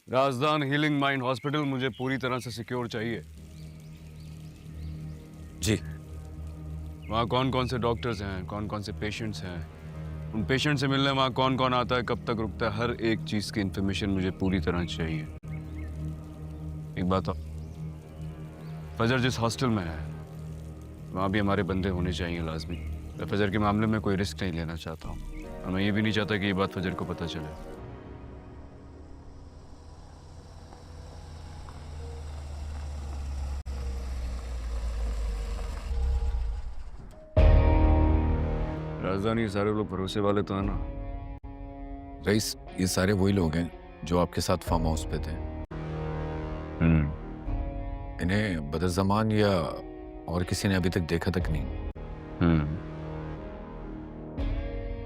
Razdan healing mind hospital मुझे पूरी तरह से सिक्योर चाहिए। जी। वहाँ कौन कौन से डॉक्टर्स हैं, कौन कौन से पेशेंट्स हैं, उन पेशेंट से मिलने वहाँ कौन कौन आता है, कब तक रुकता है, हर एक चीज़ की इन्फॉर्मेशन मुझे पूरी तरह चाहिए। एक बात और, फजर जिस हॉस्टल में है वहाँ भी हमारे बंदे होने चाहिए लाजमी। मैं फजर के मामले में कोई रिस्क नहीं लेना चाहता हूँ और मैं ये भी नहीं चाहता कि ये बात फजर को पता चले। राजधानी ये सारे लोग भरोसे वाले तो है ना? रईस, ये सारे वही लोग हैं जो आपके साथ फार्म हाउस पे थे। इन्हें बदज़मान या और किसी ने अभी तक देखा तक नहीं।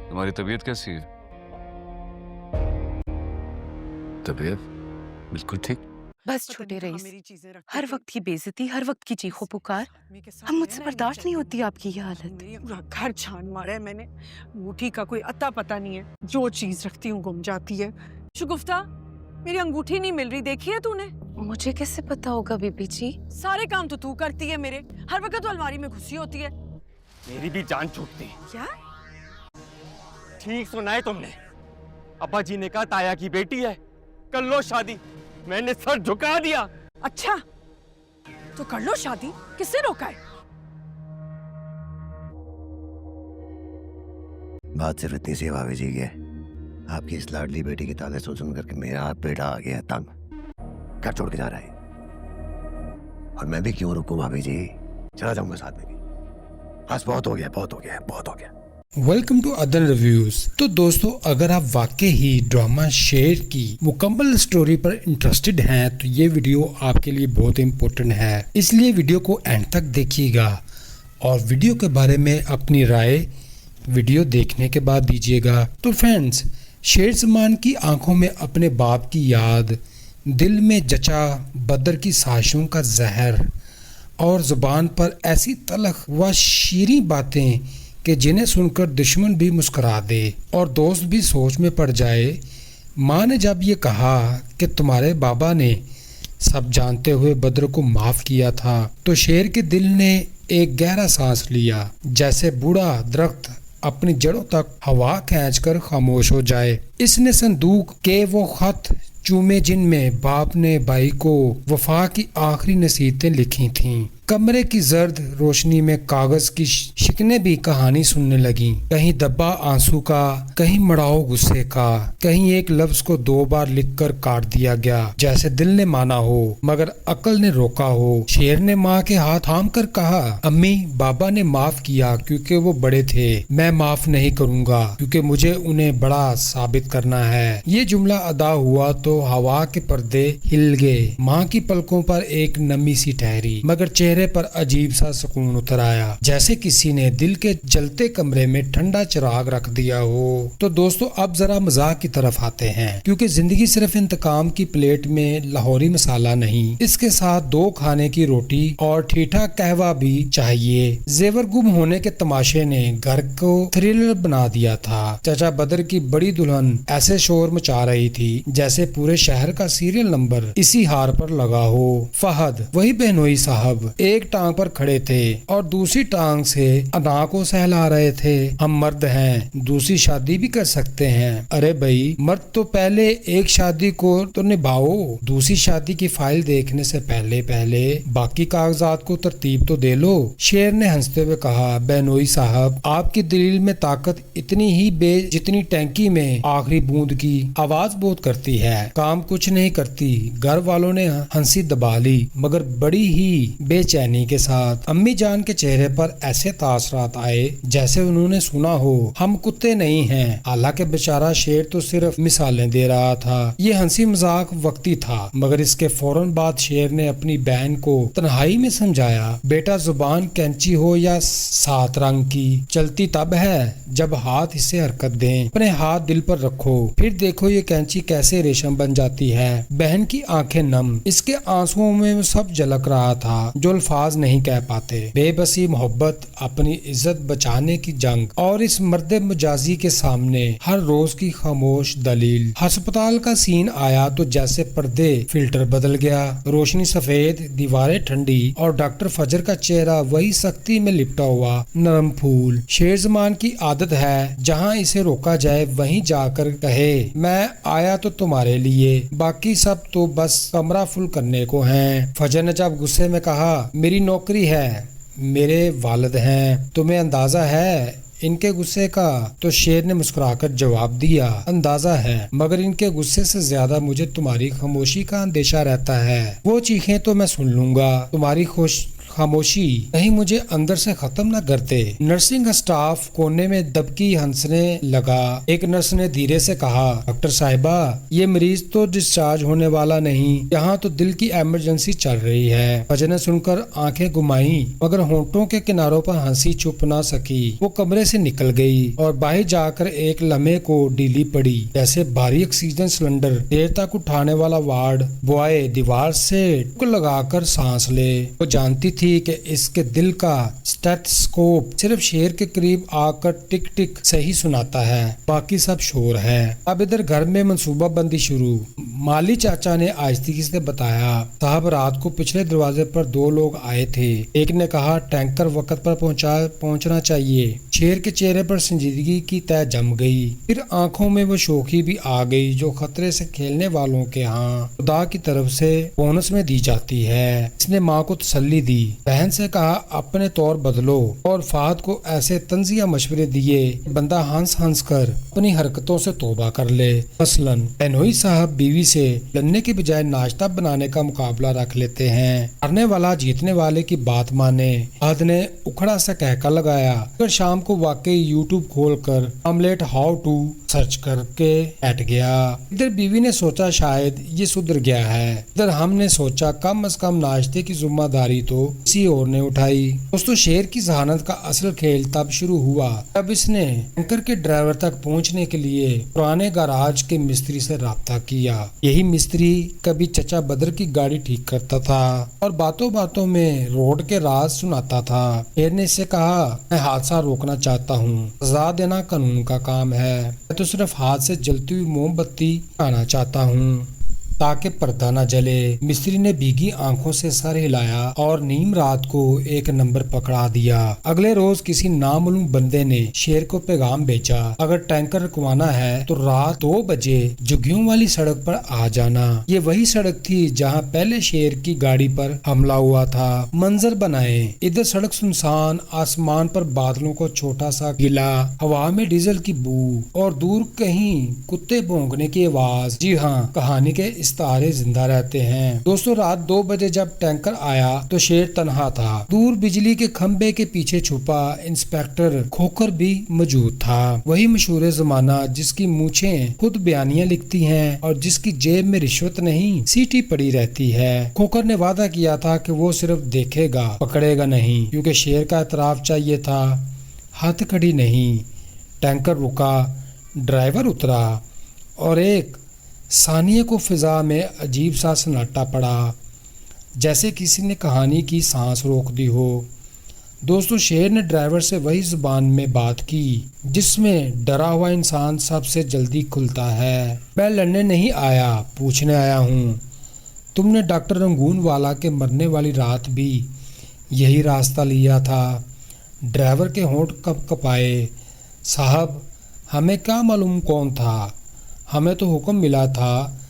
तुम्हारी तबीयत कैसी है? तबीयत बिल्कुल ठीक। बस छोटे रईस, हर वक्त की बेइज्जती, हर वक्त की चीखों पुकार, हम मुझसे बर्दाश्त नहीं होती आपकी ये हालत। पूरा घर छान मारा है मैंने, अंगूठी का कोई अता पता नहीं है, जो चीज रखती हूँ गुम जाती है। शुगुफ्ता, मेरी अंगूठी नहीं मिल रही, देखी है तूने? मुझे कैसे पता होगा बीबी जी? सारे काम तो तू करती है मेरे, हर वक्त तो अलमारी में घुसी होती है। मेरी भी जान छूटती है। क्या? ठीक सुना है तुमने, अब्बा जी ने कहा ताया की बेटी है, कर लो शादी। मैंने सर झुका दिया। अच्छा, तो कर लो शादी, किसने रोका है? बात सिर्फ इतनी सी है भाभी जी की, आपकी इस लाडली बेटी की ताने सुन करके मेरा बेटा आ गया तंग, घर छोड़ के जा रहा है। और मैं भी क्यों रुकूं भाभी जी, चला जाऊंगा साथ में भी। बस बहुत हो गया, बहुत हो गया, बहुत हो गया। Welcome to other reviews. तो दोस्तों, अगर आप वाकई ही ड्रामा शेर की मुकम्मल स्टोरी पर इंटरेस्टेड हैं तो ये वीडियो आपके लिए बहुत इम्पोर्टेंट है, इसलिए वीडियो को एंड तक देखिएगा और वीडियो के बारे में अपनी राय वीडियो देखने के बाद दीजिएगा। तो फ्रेंड्स, शेर सलमान की आंखों में अपने बाप की याद, दिल में जचा बदर की साजिशों का जहर और जुबान पर ऐसी तलख व शीरीं बातें कि जिन्हें सुनकर दुश्मन भी मुस्कुरा दे और दोस्त भी सोच में पड़ जाए। माँ ने जब ये कहा कि तुम्हारे बाबा ने सब जानते हुए बद्र को माफ़ किया था तो शेर के दिल ने एक गहरा सांस लिया, जैसे बूढ़ा दरख्त अपनी जड़ों तक हवा खींचकर खामोश हो जाए। इसने संदूक के वो खत चूमे जिनमें बाप ने भाई को वफा की आखिरी नसीहतें लिखी थीं। कमरे की जर्द रोशनी में कागज की शिकने भी कहानी सुनने लगी, कहीं दब्बा आंसू का, कहीं मड़ाओ गुस्से का, कहीं एक लफ्ज को 2 बार लिखकर काट दिया गया जैसे दिल ने माना हो मगर अकल ने रोका हो। शेर ने माँ के हाथ थाम कर कहा, अम्मी, बाबा ने माफ किया क्योंकि वो बड़े थे, मैं माफ नहीं करूँगा क्योंकि मुझे उन्हें बड़ा साबित करना है। ये जुमला अदा हुआ तो हवा के पर्दे हिल गए। माँ की पलकों पर एक नमी सी ठहरी मगर चेहरे पर अजीब सा सुकून उतर आया, जैसे किसी ने दिल के जलते कमरे में ठंडा चिराग रख दिया हो। तो दोस्तों, अब जरा मजाक की तरफ आते हैं, क्योंकि जिंदगी सिर्फ इंतकाम की प्लेट में लाहौरी मसाला नहीं, इसके साथ 2 खाने की रोटी और ठीठा कहवा भी चाहिए। जेवर गुम होने के तमाशे ने घर को थ्रिलर बना दिया था। चाचा बदर की बड़ी दुल्हन ऐसे शोर मचा रही थी जैसे पूरे शहर का सीरियल नंबर इसी हार पर लगा हो। फहद, वही बहनोई साहब, एक टांग पर खड़े थे और दूसरी टांग से अना को सहला रहे थे। हम मर्द हैं, दूसरी शादी भी कर सकते हैं। अरे भाई, मर्द तो पहले एक शादी को तो निभाओ, दूसरी शादी की फाइल देखने से पहले पहले बाकी कागजात को तरतीब तो दे लो। शेर ने हंसते हुए कहा, बहनोई साहब, आपकी दलील में ताकत इतनी ही जितनी टैंकी में आखिरी बूंद की आवाज बहुत करती है, काम कुछ नहीं करती। घर वालों ने हंसी दबा ली मगर बड़ी ही बेचैनी के साथ। अम्मी जान के चेहरे पर ऐसे तासरात आए जैसे उन्होंने सुना हो हम कुत्ते नहीं हैं। हालांकि बेचारा शेर तो सिर्फ मिसालें दे रहा था। ये हंसी मजाक वक्ती था मगर इसके फौरन बाद शेर ने अपनी बहन को तन्हाई में समझाया, बेटा, जुबान कैंची हो या 7 रंग की, चलती तब है जब हाथ इसे हरकत दें। अपने हाथ दिल पर रखो, फिर देखो ये कैंची कैसे रेशम बन जाती है। बहन की आंखें नम, इसके आंसुओं में सब झलक रहा था जो अल्फाज नहीं कह पाते। बेबसी, मोहब्बत, अपनी इज्जत बचाने की जंग और इस मर्द मजाजी के सामने हर रोज की खामोश दलील। अस्पताल का सीन आया तो जैसे पर्दे फिल्टर बदल गया, रोशनी सफेद, दीवारें ठंडी और डॉक्टर फजर का चेहरा वही सख्ती में लिपटा हुआ नरम फूल। शेरजमान की आदत है जहाँ इसे रोका जाए वहीं जाकर कहे मैं आया तो तुम्हारे लिए, बाकी सब तो बस कमरा फुल करने को हैं। फजर ने जब गुस्से में कहा मेरी नौकरी है, मेरे वालिद हैं, तुम्हें अंदाजा है इनके गुस्से का? तो शेर ने मुस्कुराकर जवाब दिया अंदाजा है, मगर इनके गुस्से से ज्यादा मुझे तुम्हारी खामोशी का अंदेशा रहता है। वो चीखें तो मैं सुन लूंगा, तुम्हारी खामोशी कहीं मुझे अंदर से खत्म न करते। नर्सिंग स्टाफ कोने में दबकी हंसने लगा। एक नर्स ने धीरे से कहा डॉक्टर साहिबा ये मरीज तो डिस्चार्ज होने वाला नहीं, यहाँ तो दिल की इमरजेंसी चल रही है। फजर ने सुनकर आंखें घुमाई मगर होंठों के किनारों पर हंसी छुप ना सकी। वो कमरे से निकल गई और बाहर जाकर एक लम्हे को ढीली पड़ी, जैसे भारी ऑक्सीजन सिलेंडर देर तक उठाने वाला वार्ड बॉय दीवार से टुक लगाकर सांस ले। वो जानती थी कि इसके दिल का स्टेथोस्कोप सिर्फ शेर के करीब आकर टिक टिक सही सुनाता है, बाकी सब शोर है। अब इधर घर में मंसूबा बंदी शुरू। माली चाचा ने आहिस्ती से बताया साहब रात को पिछले दरवाजे पर 2 लोग आए थे। एक ने कहा टैंकर वक्त पर पहुंचना चाहिए। शेर के चेहरे पर संजीदगी की तय जम गई, फिर आंखों में वो शोखी भी आ गई जो खतरे से खेलने वालों के यहाँ खुदा की तरफ से बोनस में दी जाती है। इसने माँ को तसल्ली दी, बहन से कहा अपने तौर बदलो और फाहद को ऐसे तंजिया मशवरे दिए बंदा हंस हंस कर अपनी हरकतों से तौबा कर ले। मसलन बेनोई साहब बीवी से लड़ने के बजाय नाश्ता बनाने का मुकाबला रख लेते हैं। हारने वाला जीतने वाले की बात माने। फाहद ने उखड़ा सा कहका लगाया। फिर शाम को वाकई यूट्यूब खोलकर ऑमलेट हाउ टू सर्च करके बैठ गया। इधर बीवी ने सोचा शायद ये सुधर गया है, इधर हमने सोचा कम से कम नाश्ते की जिम्मेदारी तो किसी और ने उठाई। दोस्तों शेर की जहानत का असल खेल तब शुरू हुआ जब इसने टैंकर के ड्राइवर तक पहुंचने के लिए पुराने गैराज के मिस्त्री से राब्ता किया। यही मिस्त्री कभी चचा बदर की गाड़ी ठीक करता था और बातों बातों में रोड के राज सुनाता था। शेर ने इससे कहा मैं हादसा रोकना चाहता हूँ, सजा देना कानून का काम है, मैं तो सिर्फ हाथ से जलती हुई मोमबत्ती आना चाहता हूँ ताकि पर्दा न जले। मिस्त्री ने भीगी आंखों से सर हिलाया और नीम रात को एक नंबर पकड़ा दिया। अगले रोज किसी नामालूम बंदे ने शेर को पैगाम भेजा अगर टैंकर रुकवाना है तो रात 2 बजे जुगियों वाली सड़क पर आ जाना। ये वही सड़क थी जहाँ पहले शेर की गाड़ी पर हमला हुआ था। मंजर बनाए, इधर सड़क सुनसान, आसमान पर बादलों को छोटा सा गिला, हवा में डीजल की बू और दूर कहीं कुत्ते भौंकने की आवाज। जी हाँ, कहानी के तारे जिंदा रहते हैं। दोस्तों रात 2 बजे जब टैंकर आया तो शेर तन्हा था। दूर बिजली के खंबे के पीछे छुपा इंस्पेक्टर खोकर भी मौजूद था। वही मशहूर जमाना जिसकी मूछें खुद बयानियां लिखती हैं और जिसकी जेब में रिश्वत नहीं सीटी पड़ी रहती है। खोकर ने वादा किया था कि वो सिर्फ देखेगा, पकड़ेगा नहीं, क्योंकि शेर का एतराफ चाहिए था, हथकड़ी नहीं। टैंकर रुका, ड्राइवर उतरा और एक सानिये को फिजा में अजीब सा सन्नाटा पड़ा, जैसे किसी ने कहानी की सांस रोक दी हो। दोस्तों शेर ने ड्राइवर से वही जुबान में बात की जिसमें डरा हुआ इंसान सबसे जल्दी खुलता है। मैं लड़ने नहीं आया, पूछने आया हूँ। तुमने डॉक्टर रंगून वाला के मरने वाली रात भी यही रास्ता लिया था। ड्राइवर के होंठ कप कपाए। साहब हमें क्या मालूम कौन था, हमें तो हुक्म मिला था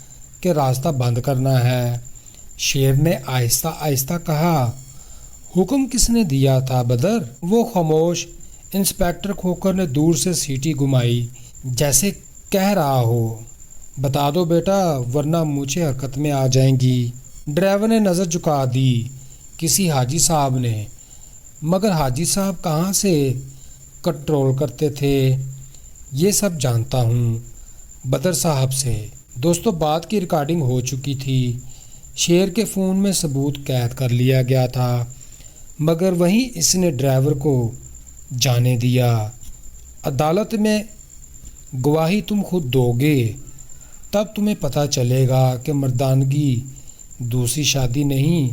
कि रास्ता बंद करना है। शेर ने आहिस्ता आहिस्ता कहा। हुक्म किसने दिया था बदर? वो खामोश। इंस्पेक्टर खोकर ने दूर से सीटी घुमाई जैसे कह रहा हो बता दो बेटा वरना मुझे हरकत में आ जाएंगी। ड्राइवर ने नज़र झुका दी। किसी हाजी साहब ने, मगर हाजी साहब कहाँ से कंट्रोल करते थे? ये सब जानता हूँ बदर साहब से। दोस्तों बात की रिकॉर्डिंग हो चुकी थी। शेर के फ़ोन में सबूत कैद कर लिया गया था, मगर वहीं इसने ड्राइवर को जाने दिया। अदालत में गवाही तुम खुद दोगे, तब तुम्हें पता चलेगा कि मर्दानगी दूसरी शादी नहीं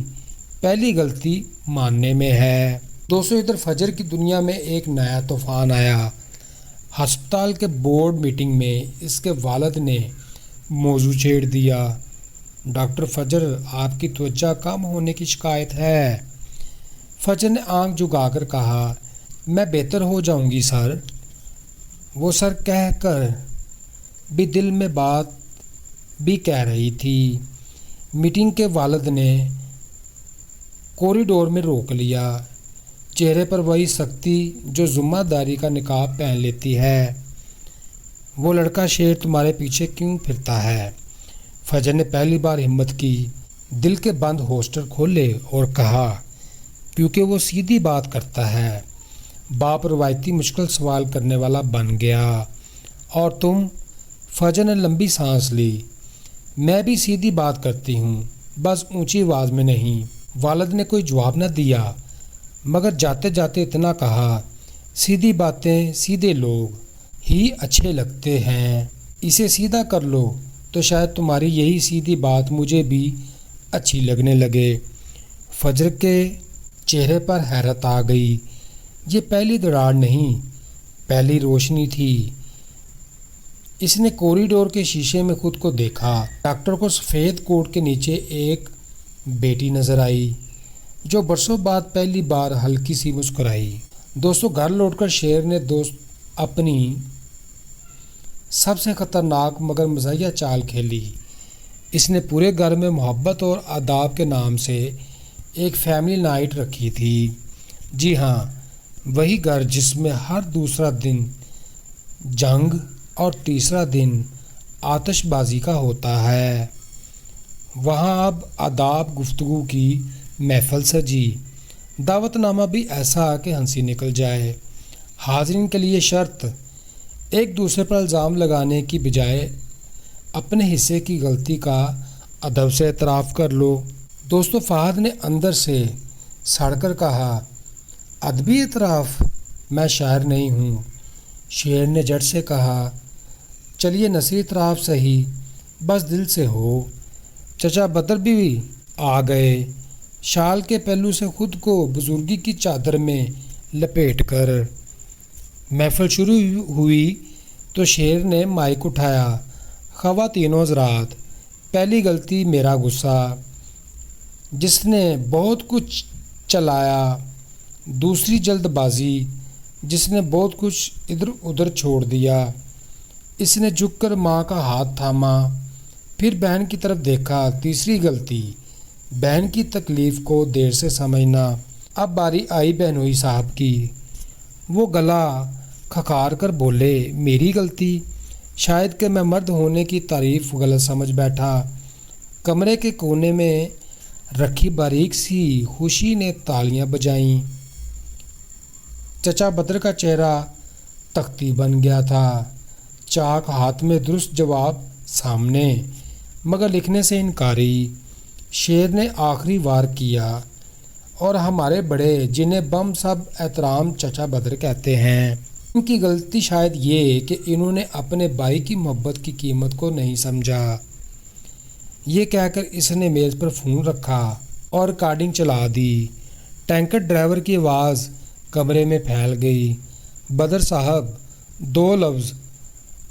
पहली गलती मानने में है। दोस्तों इधर फजर की दुनिया में एक नया तूफान आया। अस्पताल के बोर्ड मीटिंग में इसके वालिद ने मौजू छेड़ दिया। डॉक्टर फजर, आपकी त्वचा कम होने की शिकायत है। फजर ने आंख झुकाकर कहा, मैं बेहतर हो जाऊंगी सर। वो सर कहकर भी दिल में बात भी कह रही थी। मीटिंग के वालिद ने कॉरिडोर में रोक लिया, चेहरे पर वही सख्ती जो ज़िम्मेदारी का निकाब पहन लेती है। वो लड़का शेर तुम्हारे पीछे क्यों फिरता है? फजर ने पहली बार हिम्मत की, दिल के बंद होस्टर खोले और कहा, क्योंकि वो सीधी बात करता है। बाप रवायती मुश्किल सवाल करने वाला बन गया। और तुम? फजर ने लंबी सांस ली। मैं भी सीधी बात करती हूँ, बस ऊंची आवाज़ में नहीं। वालिद ने कोई जवाब न दिया, मगर जाते जाते इतना कहा, सीधी बातें सीधे लोग ही अच्छे लगते हैं। इसे सीधा कर लो तो शायद तुम्हारी यही सीधी बात मुझे भी अच्छी लगने लगे। फजर के चेहरे पर हैरत आ गई। ये पहली दरार नहीं, पहली रोशनी थी। इसने कॉरिडोर के शीशे में खुद को देखा। डॉक्टर को सफ़ेद कोट के नीचे एक बेटी नज़र आई, जो बरसों बाद पहली बार हल्की सी मुस्कुराई। दोस्तों घर लौटकर शेर ने अपनी सबसे ख़तरनाक मगर मज़ाहिया चाल खेली। इसने पूरे घर में मोहब्बत और आदाब के नाम से एक फैमिली नाइट रखी थी। जी हाँ, वही घर जिसमें हर दूसरा दिन जंग और तीसरा दिन आतिशबाजी का होता है। वहाँ अब आदाब गुफ्तगू की महफिल सजी। दावतनामा भी ऐसा कि हंसी निकल जाए। हाज़रीन के लिए शर्त, एक दूसरे पर इल्ज़ाम लगाने की बजाय अपने हिस्से की गलती का अदब से एतराफ़ कर लो। दोस्तों फ़हद ने अंदर से सड़कर कहा, अदबी एतराफ़? मैं शायर नहीं हूँ। शेर ने झट से कहा, चलिए नसीह एतराफ़ सही, बस दिल से हो। चचा बदर भी आ गए, शाल के पहलू से खुद को बुजुर्गी की चादर में लपेट कर। महफिल शुरू हुई तो शेर ने माइक उठाया, ख़वातीनो हज़रात, पहली गलती मेरा गुस्सा, जिसने बहुत कुछ चलाया। दूसरी जल्दबाजी, जिसने बहुत कुछ इधर उधर छोड़ दिया। इसने झुककर माँ का हाथ थामा, फिर बहन की तरफ देखा। तीसरी गलती, बहन की तकलीफ़ को देर से समझना। अब बारी आई बहनोई साहब की। वो गला खखार कर बोले, मेरी गलती? शायद कि मैं मर्द होने की तारीफ़ गलत समझ बैठा। कमरे के कोने में रखी बारीक सी खुशी ने तालियां बजाईं। चचा बदर का चेहरा तख्ती बन गया था। चाक हाथ में, दुरुस्त जवाब सामने, मगर लिखने से इनकारी। शेर ने आखिरी वार किया, और हमारे बड़े, जिन्हें बम सब एहतराम चचा बदर कहते हैं, उनकी गलती शायद ये कि इन्होंने अपने भाई की मोहब्बत की कीमत को नहीं समझा। ये कहकर इसने मेज़ पर फ़ोन रखा और रिकॉर्डिंग चला दी। टैंकर ड्राइवर की आवाज़ कमरे में फैल गई, बदर साहब, 2 लफ्ज़,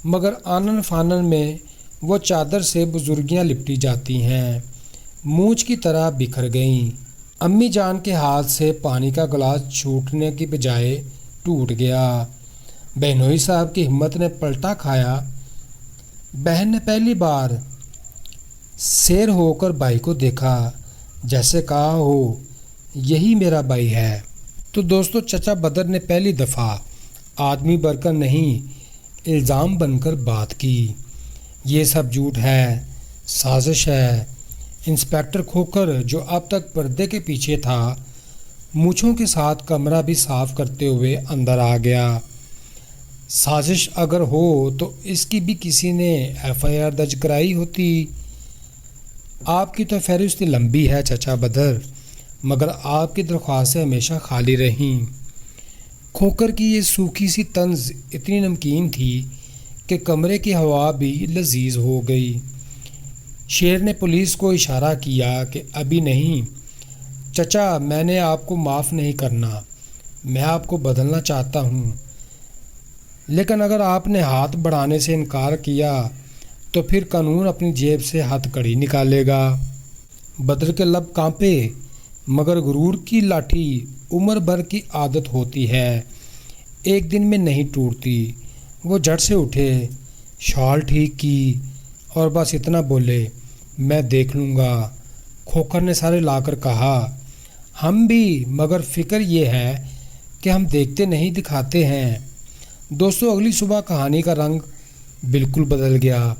मगर आनन फानन में वो चादर से बुजुर्गियाँ लिपटी जाती हैं, मूंछ की तरह बिखर गईं। अम्मी जान के हाथ से पानी का गिलास छूटने की बजाय टूट गया। बहनोई साहब की हिम्मत ने पलटा खाया। बहन ने पहली बार शेर होकर भाई को देखा, जैसे कहा हो, यही मेरा भाई है। तो दोस्तों चचा बदर ने पहली दफ़ा आदमी बनकर नहीं, इल्ज़ाम बनकर बात की। ये सब झूठ है, साजिश है। इंस्पेक्टर खोकर, जो अब तक पर्दे के पीछे था, मूँछों के साथ कमरा भी साफ करते हुए अंदर आ गया। साजिश अगर हो तो इसकी भी किसी ने FIR दर्ज कराई होती। आपकी तो फहरिस्त लंबी है चचा बदर, मगर आपकी दरख्वास्तें हमेशा खाली रहीं। खोकर की ये सूखी सी तंज इतनी नमकीन थी कि कमरे की हवा भी लजीज हो गई। शेर ने पुलिस को इशारा किया कि अभी नहीं। چچا میں نے آپ کو معاف نہیں کرنا، میں آپ کو بدلنا چاہتا ہوں، لیکن اگر آپ نے ہاتھ بڑھانے سے انکار کیا تو پھر قانون اپنی جیب سے ہتھ کڑی نکالے گا۔ بدر کے لب کانپے، مگر غرور کی لاٹھی عمر بھر کی عادت ہوتی ہے، ایک دن میں نہیں ٹوٹتی۔ وہ جھٹ سے اٹھے، شال ٹھیک کی اور بس اتنا بولے، میں دیکھ لوں گا۔ کھوکھر نے سارے لا کر کہا، ہم بھی، مگر فکر یہ ہے کہ ہم دیکھتے نہیں دکھاتے ہیں۔ دوستو اگلی صبح کہانی کا رنگ بالکل بدل گیا۔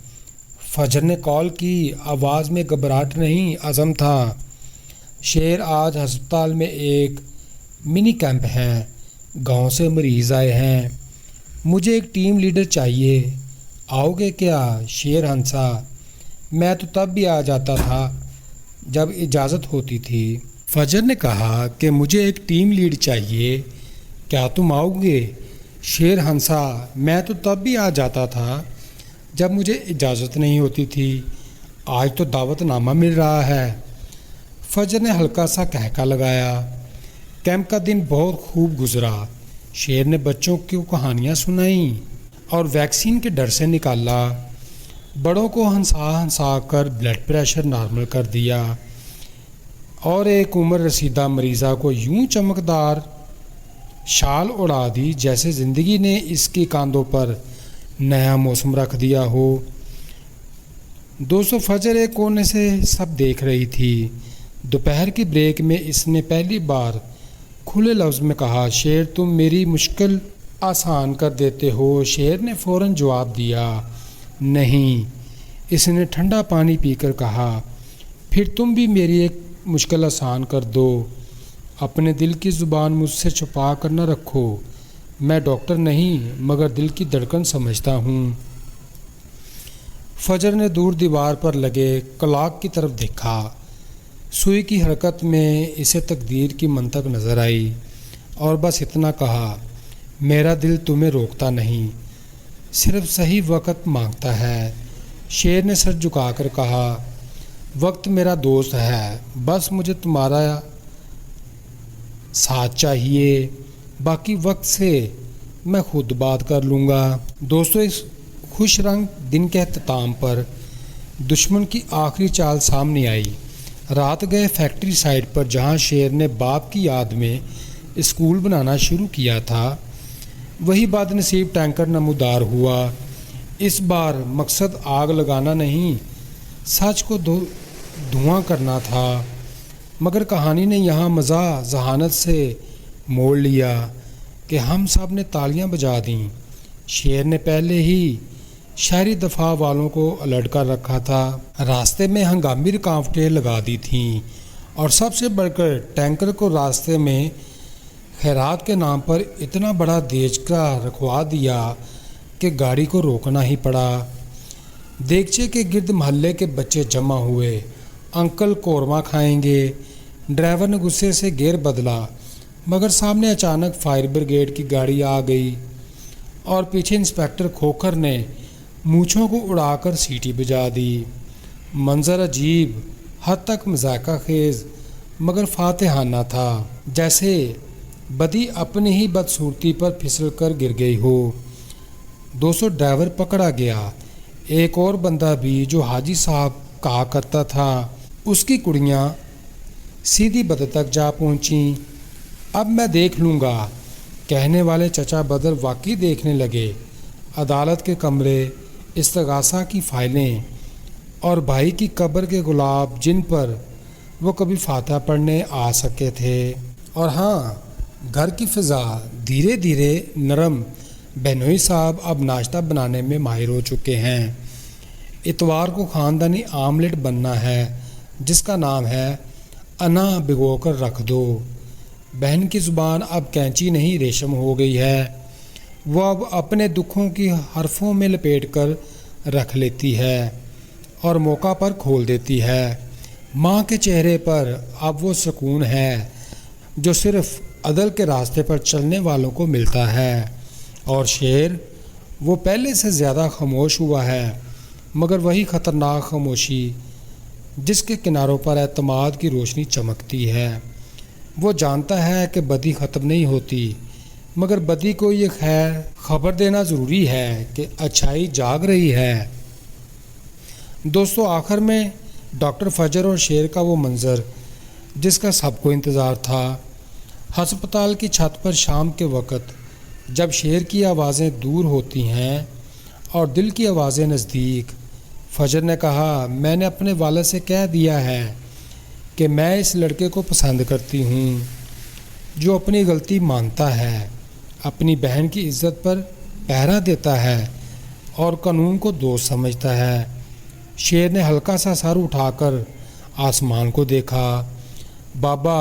فجر نے کال کی، آواز میں گھبراہٹ نہیں عزم تھا۔ شیر آج ہسپتال میں ایک منی کیمپ ہے، گاؤں سے مریض آئے ہیں، مجھے ایک ٹیم لیڈر چاہیے، آؤ گے کیا؟ شیر ہنسا، میں تو تب بھی آ جاتا تھا جب اجازت ہوتی تھی۔ فجر نے کہا کہ مجھے ایک ٹیم لیڈ چاہیے، کیا تم آؤ گے؟ شیر ہنسا، میں تو تب بھی آ جاتا تھا جب مجھے اجازت نہیں ہوتی تھی، آج تو دعوت نامہ مل رہا ہے۔ فجر نے ہلکا سا کہکا لگایا۔ کیمپ کا دن بہت خوب گزرا۔ شیر نے بچوں کو کہانیاں سنائیں اور ویکسین کے ڈر سے نکالا، بڑوں کو ہنسا ہنسا کر بلڈ پریشر نارمل کر دیا، اور ایک عمر رسیدہ مریضہ کو یوں چمکدار شال اڑا دی جیسے زندگی نے اس کے کاندھوں پر نیا موسم رکھ دیا ہو۔ دوستو فجر ایک کونے سے سب دیکھ رہی تھی۔ دوپہر کی بریک میں اس نے پہلی بار کھلے لفظ میں کہا، شیر تم میری مشکل آسان کر دیتے ہو۔ شیر نے فوراً جواب دیا، نہیں۔ اس نے ٹھنڈا پانی پی کر کہا، پھر تم بھی میری ایک مشکل آسان کر دو، اپنے دل کی زبان مجھ سے چھپا کر نہ رکھو، میں ڈاکٹر نہیں مگر دل کی دھڑکن سمجھتا ہوں۔ فجر نے دور دیوار پر لگے کلاک کی طرف دیکھا، سوئی کی حرکت میں اسے تقدیر کی منطق نظر آئی، اور بس اتنا کہا، میرا دل تمہیں روکتا نہیں، صرف صحیح وقت مانگتا ہے۔ شیر نے سر جھکا کر کہا، وقت میرا دوست ہے، بس مجھے تمہارا ساتھ چاہیے، باقی وقت سے میں خود بات کر لوں گا۔ دوستو اس خوش رنگ دن کے اختتام پر دشمن کی آخری چال سامنے آئی۔ رات گئے فیکٹری سائٹ پر جہاں شیر نے باپ کی یاد میں اسکول بنانا شروع کیا تھا، وہی بد نصیب ٹینکر نمودار ہوا۔ اس بار مقصد آگ لگانا نہیں، سچ کو دھواں کرنا تھا، مگر کہانی نے یہاں مزہ ذہانت سے موڑ لیا کہ ہم سب نے تالیاں بجا دیں۔ شیر نے پہلے ہی شہری دفاع والوں کو الرٹ کر رکھا تھا، راستے میں ہنگامی رکاوٹیں لگا دی تھیں، اور سب سے بڑھ کر ٹینکر کو راستے میں خیرات کے نام پر اتنا بڑا دیچکا رکھوا دیا کہ گاڑی کو روکنا ہی پڑا۔ دیگچے کے گرد محلے کے بچے جمع ہوئے، انکل قورمہ کھائیں گے۔ ڈرائیور نے غصے سے گیئر بدلا، مگر سامنے اچانک فائر بریگیڈ کی گاڑی آ گئی، اور پیچھے انسپیکٹر کھوکھر نے مونچھوں کو اڑا کر سیٹی بجا دی۔ منظر عجیب، حد تک مذاقہ خیز مگر فاتحانہ تھا، جیسے بدی اپنی ہی بدصورتی پر پھسل کر گر گئی ہو۔ 200 ڈرائیور پکڑا گیا۔ ایک اور بندہ بھی جو حاجی صاحب کہا کرتا تھا، اس کی کڑیاں سیدھی بدر تک جا پہنچیں۔ اب میں دیکھ لوں گا، کہنے والے چچا بدر واقعی دیکھنے لگے۔ عدالت کے کمرے، استغاثہ کی فائلیں، اور بھائی کی قبر کے گلاب جن پر وہ کبھی فاتحہ پڑھنے آ سکے تھے۔ اور ہاں، گھر کی فضا دھیرے دھیرے نرم۔ بہنوئی صاحب اب ناشتہ بنانے میں ماہر ہو چکے ہیں۔ اتوار کو خاندانی آملیٹ بننا ہے جس کا نام ہے انا بھگو کر رکھ دو۔ بہن کی زبان اب کینچی نہیں ریشم ہو گئی ہے، وہ اب اپنے دکھوں کی حرفوں میں لپیٹ کر رکھ لیتی ہے اور موقع پر کھول دیتی ہے۔ ماں کے چہرے پر اب وہ سکون ہے جو صرف عدل کے راستے پر چلنے والوں کو ملتا ہے۔ اور شیر، وہ پہلے سے زیادہ خاموش ہوا ہے، مگر وہی خطرناک خاموشی جس کے کناروں پر اعتماد کی روشنی چمکتی ہے۔ वो जानता है कि बदी ख़त्म नहीं होती, मगर बदी को ये खैर खबर देना ज़रूरी है कि अच्छाई जाग रही है। दोस्तों, आखिर में डॉक्टर फजर और शेर का वो मंज़र जिसका सबको इंतज़ार था। हस्पताल की छत पर शाम के वक़्त जब शेर की आवाज़ें दूर होती हैं और दिल की आवाज़ें नज़दीक, फजर ने कहा, मैंने अपने वालिद से कह दिया है कि मैं इस लड़के को पसंद करती हूँ जो अपनी गलती मानता है, अपनी बहन की इज़्ज़त पर पहरा देता है और कानून को दोस्त समझता है। शेर ने हल्का सा सर उठाकर आसमान को देखा। बाबा,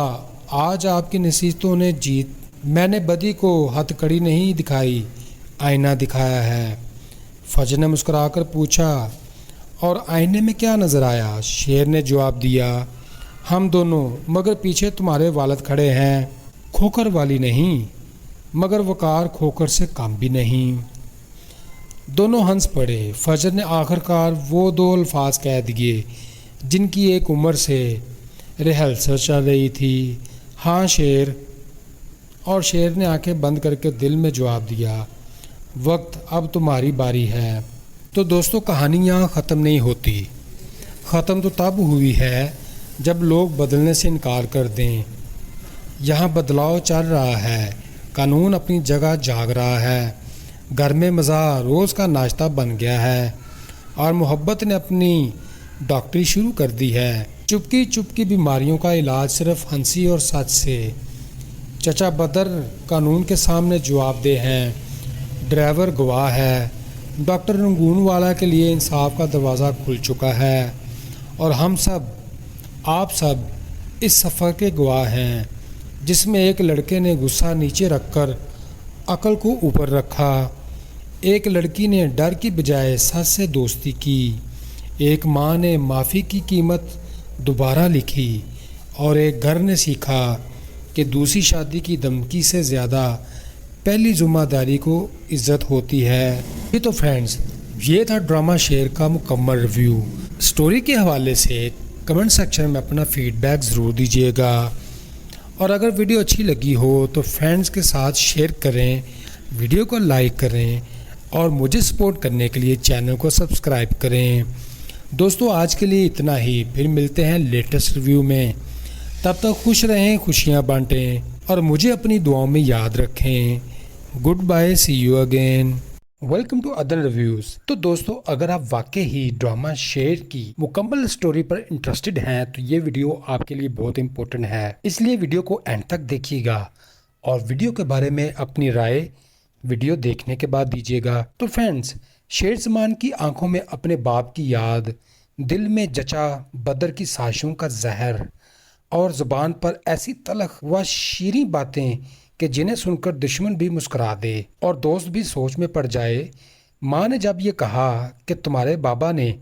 आज आपकी नसीहतों ने जीत। मैंने बदी को हथकड़ी नहीं दिखाई, आईना दिखाया है। फजर ने मुस्कुराकर पूछा, और आईने में क्या नज़र आया? शेर ने जवाब दिया, हम दोनों, मगर पीछे तुम्हारे वालिद खड़े हैं। खोकर वाली नहीं, मगर वकार खोकर से कम भी नहीं। दोनों हंस पड़े। फजर ने आखिरकार वो दो अल्फाज कह दिए जिनकी एक उम्र से रिहर्सल चल रही थी, हाँ शेर। और शेर ने आंखें बंद करके दिल में जवाब दिया, वक्त अब तुम्हारी बारी है। तो दोस्तों, कहानी यहाँ ख़त्म नहीं होती। ख़त्म तो तब हुई है जब लोग बदलने से इनकार कर दें। यहाँ बदलाव चल रहा है, कानून अपनी जगह जाग रहा है, घर में मज़ा रोज़ का नाश्ता बन गया है और मोहब्बत ने अपनी डॉक्टरी शुरू कर दी है। चुपकी चुपकी बीमारियों का इलाज सिर्फ हंसी और सच से। चचा बदर कानून के सामने जवाबदेह हैं, ड्राइवर गवाह है, डॉक्टर रंगून वाला के लिए इंसाफ का दरवाज़ा खुल चुका है और हम सब, आप सब इस सफ़र के गवाह हैं जिसमें एक लड़के ने गुस्सा नीचे रखकर अकल को ऊपर रखा, एक लड़की ने डर की बजाय सच से दोस्ती की, एक माँ ने माफ़ी की कीमत दोबारा लिखी और एक घर ने सीखा कि दूसरी शादी की धमकी से ज़्यादा पहली ज़िम्मेदारी को इज़्ज़त होती है। ये तो फ्रेंड्स, ये था ड्रामा शेर का मुकम्मल रिव्यू। स्टोरी के हवाले से कमेंट सेक्शन में अपना फीडबैक ज़रूर दीजिएगा और अगर वीडियो अच्छी लगी हो तो फ्रेंड्स के साथ शेयर करें, वीडियो को लाइक करें और मुझे सपोर्ट करने के लिए चैनल को सब्सक्राइब करें। दोस्तों, आज के लिए इतना ही, फिर मिलते हैं लेटेस्ट रिव्यू में। तब तक खुश रहें, खुशियाँ बांटें और मुझे अपनी दुआओं में याद रखें। Good bye, see you again. Welcome to other reviews. तो दोस्तों, अगर आप वाकई ही ड्रामा शेर की मुकम्मल स्टोरी पर इंटरेस्टेड हैं तो ये वीडियो आपके लिए बहुत इंपॉर्टेंट है, इसलिए वीडियो को एंड तक देखिएगा और वीडियो के बारे में अपनी राय वीडियो देखने के बाद दीजिएगा। तो फ्रेंड्स, शेर ज़मान की आंखों में अपने बाप की याद, दिल में जचा बदर की साजिशों का जहर और ज़ुबान पर ऐसी तलख व शीरी बातें कि जिन्हें सुनकर दुश्मन भी मुस्कुरा दे और दोस्त भी सोच में पड़ जाए। माँ ने जब ये कहा कि तुम्हारे बाबा ने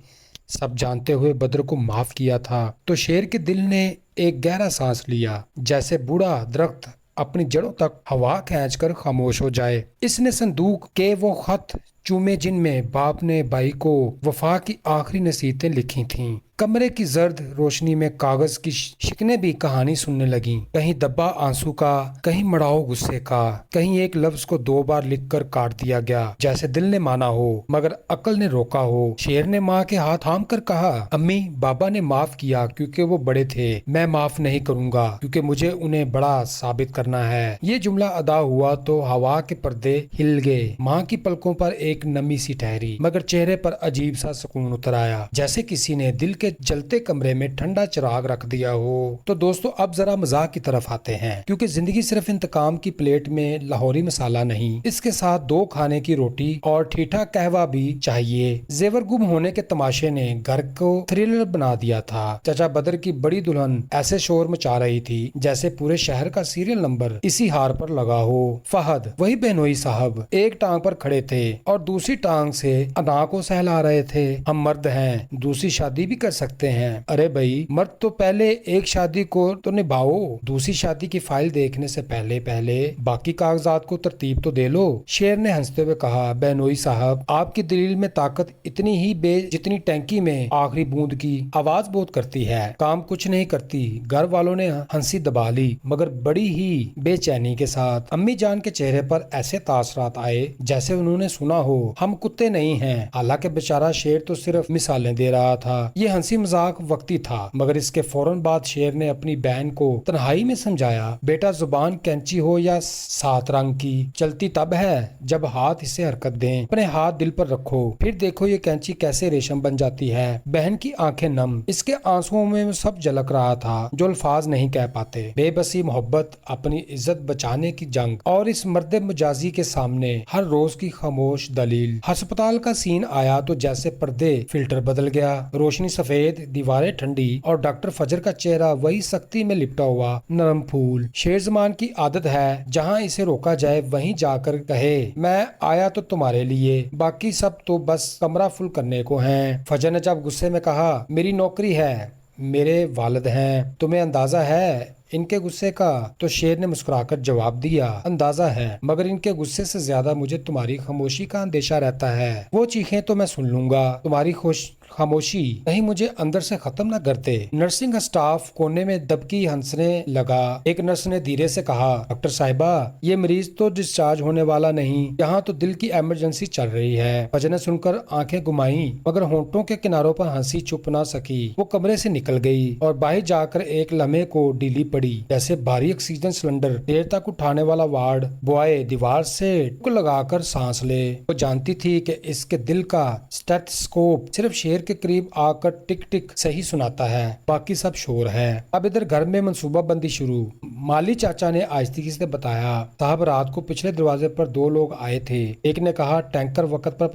सब जानते हुए बदर को माफ़ किया था, तो शेर के दिल ने एक गहरा सांस लिया, जैसे बूढ़ा दरख्त अपनी जड़ों तक हवा खींचकर खामोश हो जाए। इसने संदूक के वो खत चूमे जिनमें बाप ने भाई को वफा की आखिरी नसीहतें लिखी थीं। कमरे की जर्द रोशनी में कागज की शिकने भी कहानी सुनने लगी, कहीं दब्बा आंसू का, कहीं मड़ाओ गुस्से का, कहीं एक लफ्ज को 2 बार लिखकर काट दिया गया, जैसे दिल ने माना हो मगर अकल ने रोका हो। शेर ने माँ के हाथ थाम कर कहा, अम्मी, बाबा ने माफ किया क्योंकि वो बड़े थे, मैं माफ नहीं करूंगा क्योंकि मुझे उन्हें बड़ा साबित करना है। ये जुमला अदा हुआ तो हवा के पर्दे हिल गए। माँ की पलकों पर एक नमी सी ठहरी, मगर चेहरे पर अजीब सा सुकून उतर आया, जैसे किसी ने दिल के जलते कमरे में ठंडा चिराग रख दिया हो। तो दोस्तों, अब जरा मजाक की तरफ आते हैं, क्योंकि जिंदगी सिर्फ इंतकाम की प्लेट में लाहौरी मसाला नहीं, इसके साथ 2 खाने की रोटी और ठीठा कहवा भी चाहिए। जेवर गुम होने के तमाशे ने घर को थ्रिलर बना दिया था। चाचा बदर की बड़ी दुल्हन ऐसे शोर मचा रही थी जैसे पूरे शहर का सीरियल नंबर इसी हार पर लगा हो। फहद, वही बहनोई साहब, एक टांग पर खड़े थे और दूसरी टांग से अना को सहला रहे थे। हम मर्द हैं, दूसरी शादी भी कर सकते हैं। अरे भाई मर्द तो पहले एक शादी को तो निभाओ, दूसरी शादी की फाइल देखने से पहले पहले बाकी कागजात को तरतीब तो दे लो। शेर ने हंसते हुए कहा, बेनोई साहब आपकी दलील में ताकत इतनी ही जितनी टैंकी में आखिरी बूंद की आवाज बहुत करती है, काम कुछ नहीं करती। घर वालों ने हंसी दबा ली मगर बड़ी ही बेचैनी के साथ। अम्मी जान के चेहरे पर ऐसे तासरात आए जैसे उन्होंने सुना हो हम कुत्ते नहीं हैं। हालांकि बेचारा शेर तो सिर्फ मिसालें दे रहा था। ये हंसी मजाक वक्ती था मगर इसके फौरन बाद शेर ने अपनी बहन को तन्हाई में समझाया, बेटा जुबान कैंची हो या 7 रंग की चलती तब है जब हाथ इसे हरकत दें। अपने हाथ दिल पर रखो फिर देखो ये कैंची कैसे रेशम बन जाती है। बहन की आंखें नम, इसके आंसुओं में सब झलक रहा था जो अल्फाज नहीं कह पाते। बेबसी, मोहब्बत, अपनी इज्जत बचाने की जंग और इस मर्द मजाजी के सामने हर रोज की खामोश दलील। अस्पताल का सीन आया तो जैसे पर्दे फिल्टर बदल गया, रोशनी सफेद, दीवारें ठंडी और डॉक्टर फजर का चेहरा वही सख्ती में लिपटा हुआ नरम फूल। शेर जमान की आदत है जहाँ इसे रोका जाए वहीं जाकर कहे, मैं आया तो तुम्हारे लिए, बाकी सब तो बस कमरा फुल करने को हैं। फजर ने जब गुस्से में कहा, मेरी नौकरी है, मेरे वालिद हैं, तुम्हें अंदाजा है इनके गुस्से का? तो शेर ने मुस्कुराकर जवाब दिया, अंदाजा है मगर इनके गुस्से से ज्यादा मुझे तुम्हारी खामोशी का अंदेशा रहता है। वो चीखें तो मैं सुन लूंगा, तुम्हारी खामोशी कहीं मुझे अंदर से खत्म न कर दे। नर्सिंग स्टाफ कोने में दबकी हंसने लगा। एक नर्स ने धीरे से कहा, डॉक्टर साहिबा ये मरीज तो डिस्चार्ज होने वाला नहीं, यहाँ तो दिल की इमरजेंसी चल रही है। फजर ने सुनकर आंखें घुमाई मगर होंठों के किनारों पर हंसी छुप ना सकी। वो कमरे से निकल गई और बाहर जाकर एक लम्हे को ढीली पड़ी जैसे भारी ऑक्सीजन सिलेंडर देर तक उठाने वाला वार्ड बॉय दीवार से टुक लगाकर सांस ले। वो जानती थी कि इसके दिल का स्टेथोस्कोप सिर्फ शेर के करीब आकर टिक टिक सही सुनाता है, बाकी सब शोर है। अब इधर घर में मंसूबा बंदी शुरू। माली चाचा ने आहिस्ती से बताया, साहब रात को पिछले दरवाजे पर 2 लोग आए थे। एक ने कहा टैंकर वक्त पर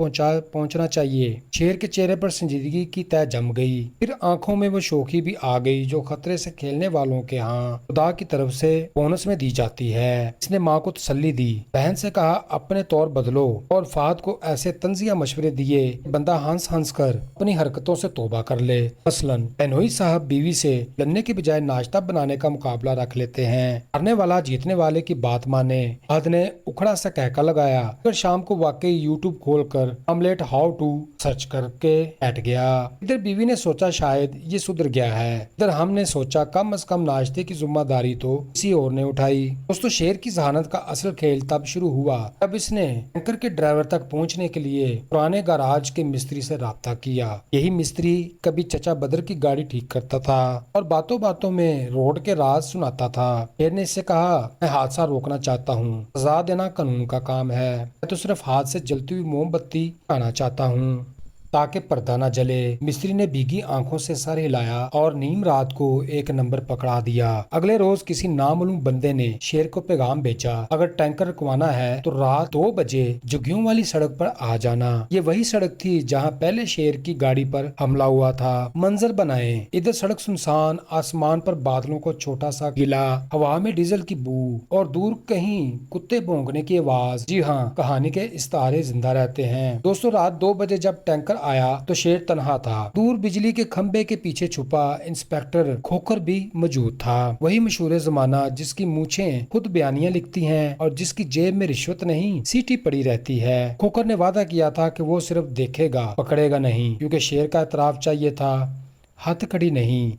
पहुंचना चाहिए। शेर के चेहरे पर संजीदगी की तह जम गई, फिर आंखों में वो शोखी भी आ गई जो खतरे से खेलने वालों के यहाँ खुदा की तरफ से बोनस में दी जाती है। इसने माँ को तसल्ली दी, बहन से कहा अपने तौर बदलो और फाद को ऐसे तंजिया मशवरे दिए बंदा हंस हंस कर अपनी हरकतों से तौबा कर ले। मसलन बेनोई साहब बीवी से लड़ने के बजाय नाश्ता बनाने का मुकाबला रख लेते हैं। हारने वाला जीतने वाले की बात माने। फाद ने उखड़ा सा कहका लगाया, फिर शाम को वाकई यूट्यूब खोलकर ऑमलेट हाउ टू सर्च करके बैठ गया। इधर बीवी ने सोचा शायद ये सुधर गया है, इधर हमने सोचा कम से कम नाश्ते की जिम्मेदारी तो किसी और ने उठाई। दोस्तों शेर की जहानत का असल खेल तब शुरू हुआ तब इसने टैंकर के ड्राइवर तक पहुंचने के लिए पुराने गैराज के मिस्त्री से राब्ता किया। यही मिस्त्री कभी चचा बदर की गाड़ी ठीक करता था और बातों बातों में रोड के राज सुनाता था। शेर ने इससे कहा, मैं हादसा रोकना चाहता हूँ, सजा देना कानून का काम है, मैं तो सिर्फ हाथ से जलती हुई मोमबत्ती आना चाहता हूँ ताकि पर्दा न जले। मिस्त्री ने भीगी आंखों से सर हिलाया और नीम रात को एक नंबर पकड़ा दिया। अगले रोज किसी नामालूम बंदे ने शेर को पैगाम भेजा, अगर टैंकर रुकवाना है तो रात 2 बजे जुग्गियों वाली सड़क पर आ जाना। ये वही सड़क थी जहाँ पहले शेर की गाड़ी पर हमला हुआ था। मंजर बनाए, इधर सड़क सुनसान, आसमान पर बादलों को छोटा सा गिला, हवा में डीजल की बू और दूर कहीं कुत्ते भौंकने की आवाज। जी हाँ, कहानी के इस्तारे जिंदा रहते हैं। दोस्तों रात 2 बजे जब टैंकर आया तो शेर तन्हा था। दूर बिजली के खंबे के पीछे छुपा इंस्पेक्टर खोकर भी मौजूद था। वही मशहूर जमाना जिसकी मूछें खुद बयानियां लिखती हैं और जिसकी जेब में रिश्वत नहीं सीटी पड़ी रहती है। खोकर ने वादा किया था कि वो सिर्फ देखेगा, पकड़ेगा नहीं, क्योंकि शेर का इतराफ चाहिए था, हथकड़ी नहीं।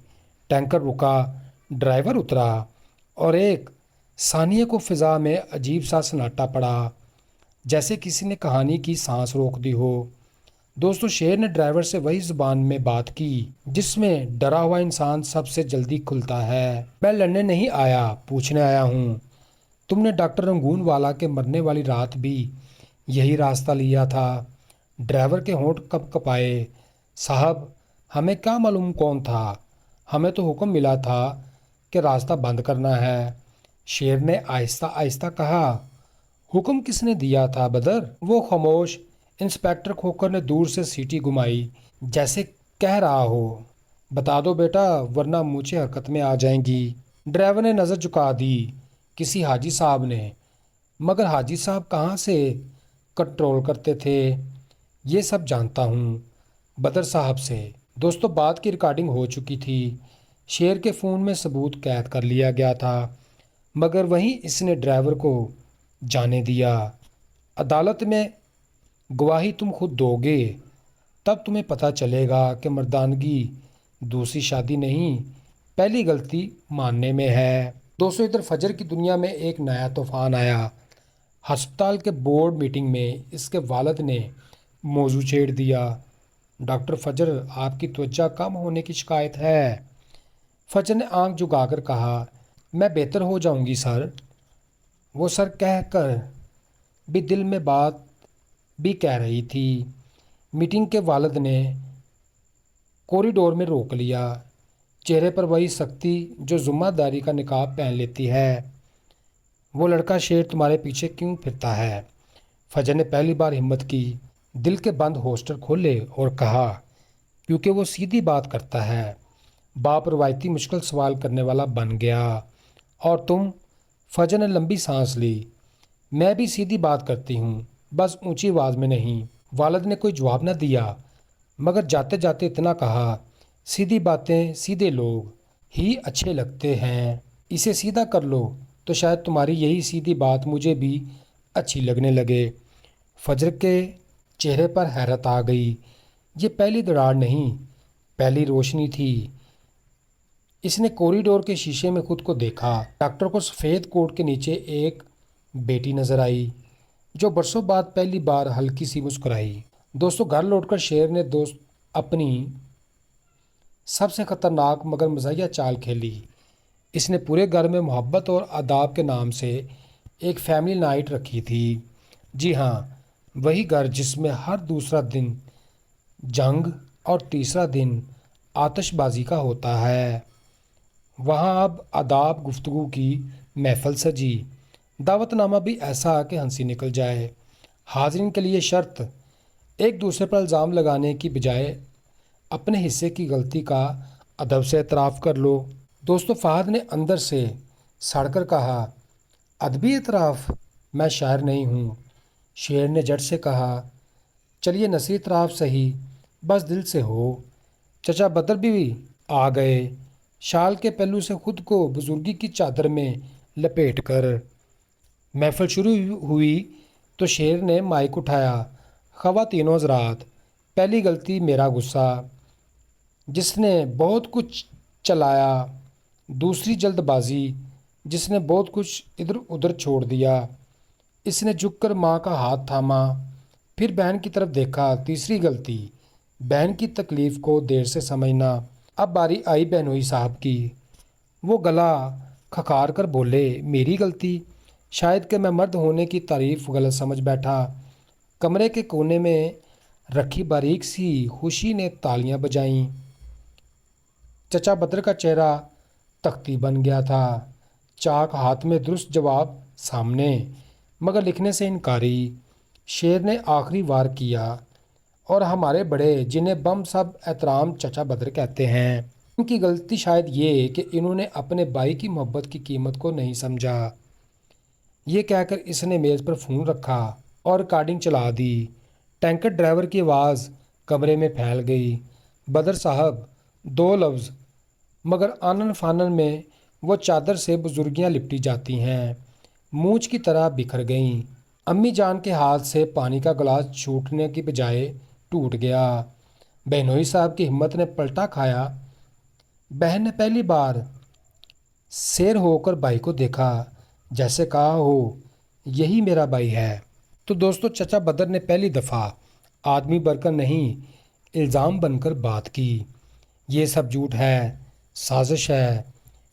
टैंकर रुका, ड्राइवर उतरा और एक सानिये को फिजा में अजीब सा सन्नाटा पड़ा, जैसे किसी ने कहानी की सांस रोक दी हो। दोस्तों शेर ने ड्राइवर से वही जुबान में बात की जिसमें डरा हुआ इंसान सबसे जल्दी खुलता है। मैं लड़ने नहीं आया, पूछने आया हूँ। तुमने डॉक्टर रंगून वाला के मरने वाली रात भी यही रास्ता लिया था। ड्राइवर के होंठ कप कपाए। साहब हमें क्या मालूम कौन था, हमें तो हुक्म मिला था कि रास्ता बंद करना है। शेर ने आहिस्ता आहिस्ता कहा, हुक्म किसने दिया था बदर? वो खामोश। इंस्पेक्टर खोकर ने दूर से सीटी घुमाई जैसे कह रहा हो, बता दो बेटा वरना मूछें हरकत में आ जाएंगी। ड्राइवर ने नज़र झुका दी, किसी हाजी साहब ने। मगर हाजी साहब कहाँ से कंट्रोल करते थे? ये सब जानता हूँ, बदर साहब से। दोस्तों बात की रिकॉर्डिंग हो चुकी थी। शेर के फ़ोन में सबूत कैद कर लिया गया था, मगर वहीं इसने ड्राइवर को जाने दिया। अदालत में गवाही तुम खुद दोगे, तब तुम्हें पता चलेगा कि मर्दानगी दूसरी शादी नहीं, पहली गलती मानने में है। दोस्तों इधर फजर की दुनिया में एक नया तूफान आया। हस्पताल के बोर्ड मीटिंग में इसके वालिद ने मौजू छेड़ दिया। डॉक्टर फजर, आपकी त्वचा कम होने की शिकायत है। फजर ने आंख झुकाकर कहा, मैं बेहतर हो जाऊंगी सर। वो सर कह कर भी दिल में बात भी कह रही थी। मीटिंग के वालिद ने कॉरिडोर में रोक लिया, चेहरे पर वही सख्ती जो ज़िम्मेदारी का निकाब पहन लेती है। वो लड़का शेर तुम्हारे पीछे क्यों फिरता है? फजर ने पहली बार हिम्मत की, दिल के बंद होस्टर खोले और कहा, क्योंकि वो सीधी बात करता है। बाप रवायती मुश्किल सवाल करने वाला बन गया। और तुम? फजर ने लंबी सांस ली। मैं भी सीधी बात करती हूँ, बस ऊंची आवाज़ में नहीं। वालिद ने कोई जवाब न दिया, मगर जाते जाते इतना कहा, सीधी बातें सीधे लोग ही अच्छे लगते हैं। इसे सीधा कर लो तो शायद तुम्हारी यही सीधी बात मुझे भी अच्छी लगने लगे। फजर के चेहरे पर हैरत आ गई। ये पहली दरार नहीं, पहली रोशनी थी। इसने कॉरिडोर के शीशे में खुद को देखा। डॉक्टर को सफ़ेद कोट के नीचे एक बेटी नज़र आई, जो बरसों बाद पहली बार हल्की सी मुस्कुराई। दोस्तों घर लौटकर शेर ने अपनी सबसे ख़तरनाक मगर मज़ाहिया चाल खेली। इसने पूरे घर में मोहब्बत और आदाब के नाम से एक फैमिली नाइट रखी थी। जी हाँ, वही घर जिसमें हर दूसरा दिन जंग और तीसरा दिन आतिशबाजी का होता है। वहाँ अब आदाब गुफ्तगू की महफिल सजी। दावतनामा भी ऐसा कि हंसी निकल जाए। हाज़रीन के लिए शर्त, एक दूसरे पर इल्ज़ाम लगाने की बजाय अपने हिस्से की गलती का अदब से एतराफ़ कर लो। दोस्तों फ़हद ने अंदर से सड़कर कहा, अदबी एतराफ़? मैं शायर नहीं हूँ। शेर ने जट से कहा, चलिए नसीह एतराफ़ सही, बस दिल से हो। चचा बदर भी आ गए, शाल के पहलू से खुद को बुजुर्गी की चादर में लपेट कर। महफिल शुरू हुई तो शेर ने माइक उठाया, ख़वातीनो हज़रात, पहली गलती मेरा गुस्सा, जिसने बहुत कुछ चलाया। दूसरी जल्दबाजी, जिसने बहुत कुछ इधर उधर छोड़ दिया। इसने झुककर माँ का हाथ थामा, फिर बहन की तरफ देखा। तीसरी गलती, बहन की तकलीफ़ को देर से समझना। अब बारी आई बहनोई साहब की। वो गला खखार कर बोले, मेरी गलती? शायद कि मैं मर्द होने की तारीफ़ गलत समझ बैठा। कमरे के कोने में रखी बारीक सी खुशी ने तालियां बजाईं। चचा बदर का चेहरा तख्ती बन गया था। चाक हाथ में, दुरुस्त जवाब सामने, मगर लिखने से इनकारी। शेर ने आखिरी वार किया, और हमारे बड़े, जिन्हें बम सब एहतराम चचा बदर कहते हैं, उनकी गलती शायद ये कि इन्होंने अपने भाई की मोहब्बत की कीमत को नहीं समझा। ये कहकर इसने मेज़ पर फ़ोन रखा और रिकॉर्डिंग चला दी। टैंकर ड्राइवर की आवाज़ कमरे में फैल गई, बदर साहब, दो लफ्ज़, मगर आनन फानन में वो चादर से बुजुर्गियाँ लिपटी जाती हैं, मूंछ की तरह बिखर गईं। अम्मी जान के हाथ से पानी का गिलास छूटने की बजाय टूट गया। बहनोई साहब की हिम्मत ने पलटा खाया। बहन ने पहली बार शेर होकर भाई को देखा, जैसे कहा हो, यही मेरा भाई है। तो दोस्तों चचा बदर ने पहली दफ़ा आदमी बनकर नहीं, इल्ज़ाम बनकर बात की। ये सब झूठ है, साजिश है।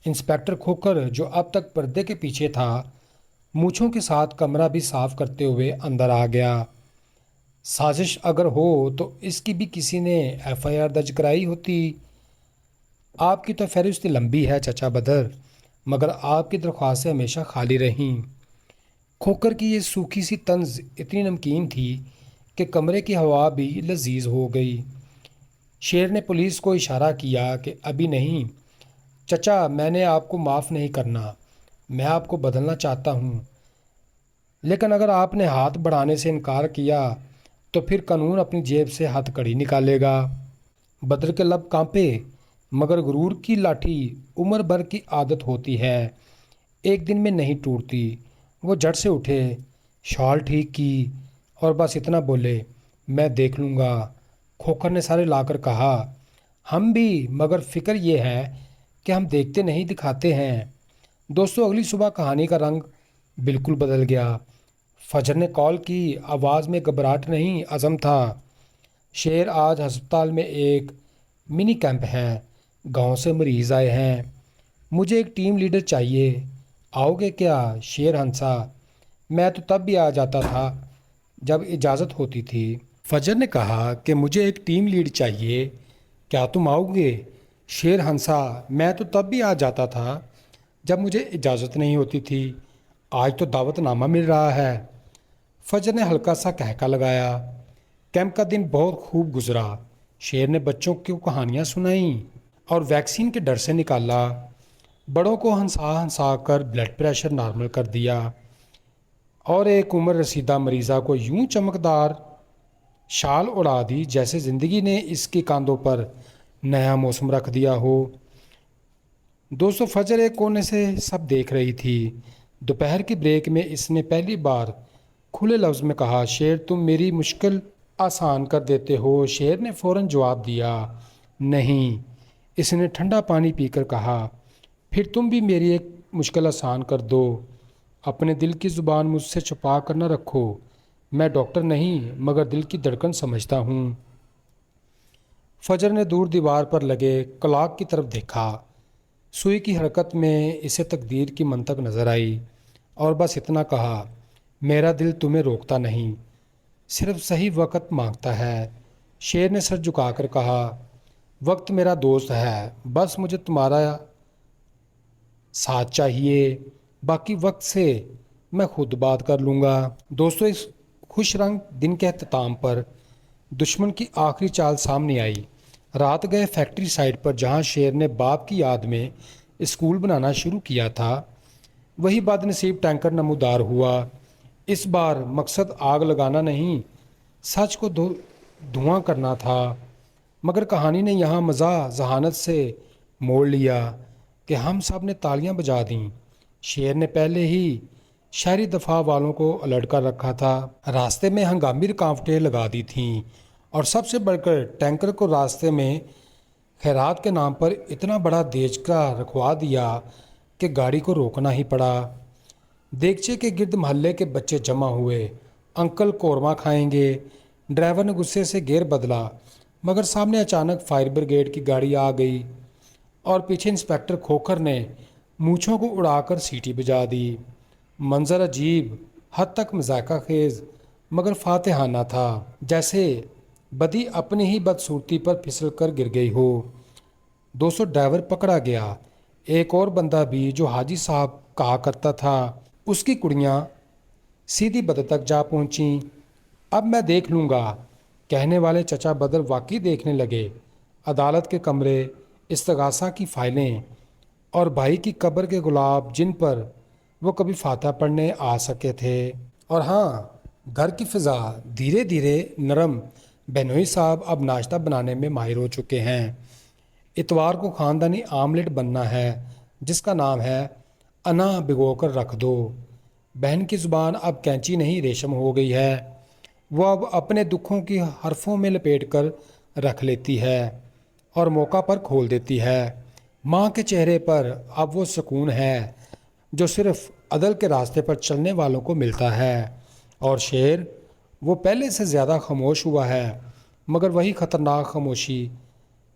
इंस्पेक्टर खोकर, जो अब तक पर्दे के पीछे था, मूँछों के साथ कमरा भी साफ करते हुए अंदर आ गया। साजिश अगर हो तो इसकी भी किसी ने FIR दर्ज कराई होती। आपकी तो फहरिस्त लंबी है चचा बदर, मगर आपकी दरख्वास्तें हमेशा खाली रहीं। खोकर की ये सूखी सी तंज इतनी नमकीन थी कि कमरे की हवा भी लजीज हो गई। शेर ने पुलिस को इशारा किया कि अभी नहीं चचा, मैंने आपको माफ़ नहीं करना, मैं आपको बदलना चाहता हूँ, लेकिन अगर आपने हाथ बढ़ाने से इनकार किया तो फिर कानून अपनी जेब से हथकड़ी निकालेगा। बदर के लब कांपे, मगर गुरूर की लाठी उम्र भर की आदत होती है, एक दिन में नहीं टूटती। वो झट से उठे, शॉल ठीक की और बस इतना बोले, मैं देख लूँगा। खोखर ने सारे लाकर कहा, हम भी, मगर फिक्र ये है कि हम देखते नहीं दिखाते हैं। दोस्तों, अगली सुबह कहानी का रंग बिल्कुल बदल गया। फजर ने कॉल की, आवाज़ में घबराहट नहीं, अज़म था। शेर, आज अस्पताल में एक मिनी कैंप है, गांव से मरीज़ आए हैं, मुझे एक टीम लीडर चाहिए, आओगे क्या? शेर हंसा, मैं तो तब भी आ जाता था जब इजाज़त होती थी। फजर ने कहा कि मुझे एक टीम लीड चाहिए, क्या तुम आओगे? शेर हंसा, मैं तो तब भी आ जाता था जब मुझे इजाज़त नहीं होती थी, आज तो दावतनामा मिल रहा है। फजर ने हल्का सा कहका लगाया। कैंप का दिन बहुत खूब गुजरा। शेर ने बच्चों को कहानियाँ सुनाई और वैक्सीन के डर से निकाला। बड़ों को हंसा हंसा कर ब्लड प्रेशर नॉर्मल कर दिया और एक उम्र रसीदा मरीज़ा को यूं चमकदार शाल उड़ा दी जैसे ज़िंदगी ने इसके कांधों पर नया मौसम रख दिया हो। दोस्तों, फजर एक कोने से सब देख रही थी। दोपहर की ब्रेक में इसने पहली बार खुले लफ्ज़ में कहा, शेर तुम मेरी मुश्किल आसान कर देते हो। शेर ने फ़ौरन जवाब दिया, नहीं। इसने ठंडा पानी पीकर कहा, फिर तुम भी मेरी एक मुश्किल आसान कर दो। अपने दिल की ज़ुबान मुझसे छुपा कर न रखो। मैं डॉक्टर नहीं, मगर दिल की धड़कन समझता हूँ। फजर ने दूर दीवार पर लगे क्लॉक की तरफ देखा। सुई की हरकत में इसे तकदीर की मंतक नज़र आई और बस इतना कहा, मेरा दिल तुम्हें रोकता नहीं, सिर्फ सही वक्त मांगता है। शेर ने सर झुकाकर कहा, वक्त मेरा दोस्त है, बस मुझे तुम्हारा साथ चाहिए, बाकी वक्त से मैं खुद बात कर लूँगा। दोस्तों, इस खुश रंग दिन के अख्ताम पर दुश्मन की आखिरी चाल सामने आई। रात गए फैक्ट्री साइट पर जहाँ शेर ने बाप की याद में स्कूल बनाना शुरू किया था, वही बदनसीब टैंकर नमूदार हुआ। इस बार मकसद आग लगाना नहीं, सच को धुआं करना था। मगर कहानी ने यहाँ मज़ा जहानत से मोड़ लिया कि हम सब ने तालियां बजा दीं। शेर ने पहले ही शहरी दफा वालों को अलर्ट कर रखा था। रास्ते में हंगामी रुकावटें लगा दी थीं और सबसे बढ़कर टैंकर को रास्ते में खैरात के नाम पर इतना बड़ा देचका रखवा दिया कि गाड़ी को रोकना ही पड़ा। देगचे के गिर्द मोहल्ले के बच्चे जमा हुए। अंकल कौरमा खाएंगे। ड्राइवर ने गुस्से से गियर बदला, मगर सामने अचानक फायर ब्रिगेड की गाड़ी आ गई और पीछे इंस्पेक्टर खोखर ने मूँछों को उड़ाकर सीटी बजा दी। मंजर अजीब, हद तक मजाका खेज मगर फातिहाना था, जैसे बदी अपनी ही बदसूरती पर फिसल कर गिर गई हो। 200 ड्राइवर पकड़ा गया। एक और बंदा भी जो हाजी साहब कहा करता था, उसकी कुड़ियाँ सीधी बदर तक जा पहुँचीं। अब मैं देख लूँगा, कहने वाले चचा बदर वाकई देखने लगे। अदालत के कमरे, इस्तगासा की फाइलें और भाई की कब्र के गुलाब जिन पर वो कभी फातह पढ़ने आ सके थे। और हाँ, घर की फ़िज़ा धीरे धीरे नरम। बेनोई साहब अब नाश्ता बनाने में माहिर हो चुके हैं। इतवार को ख़ानदानी आमलेट बनना है जिसका नाम है अना भिगो कर रख दो। बहन की ज़ुबान अब कैंची नहीं रेशम हो गई है। वो अब अपने दुखों की हरफों में लपेट कर रख लेती है और मौका पर खोल देती है। माँ के चेहरे पर अब वो सुकून है जो सिर्फ अदल के रास्ते पर चलने वालों को मिलता है। और शेर, वो पहले से ज़्यादा खामोश हुआ है, मगर वही ख़तरनाक खामोशी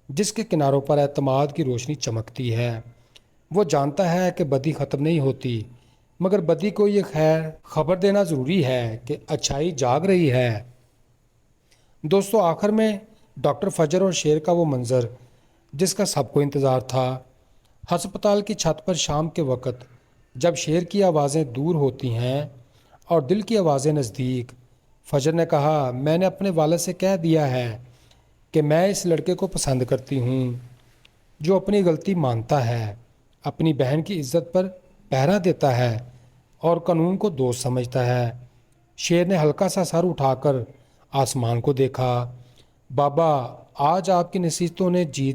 जिसके किनारों पर एतमाद की रोशनी चमकती है। वो जानता है कि बदी ख़त्म नहीं होती, मगर बदी को ये खैर खबर देना ज़रूरी है कि अच्छाई जाग रही है। दोस्तों, आखिर में डॉक्टर फजर और शेर का वो मंज़र जिसका सबको इंतज़ार था। हस्पताल की छत पर शाम के वक़्त जब शेर की आवाज़ें दूर होती हैं और दिल की आवाज़ें नज़दीक। फजर ने कहा, मैंने अपने वालिद से कह दिया है कि मैं इस लड़के को पसंद करती हूँ जो अपनी गलती मानता है, अपनी बहन की इज्जत पर पहरा देता है और कानून को दोस्त समझता है। शेर ने हल्का सा सर उठाकर आसमान को देखा। बाबा, आज आपकी नसीहतों ने जीत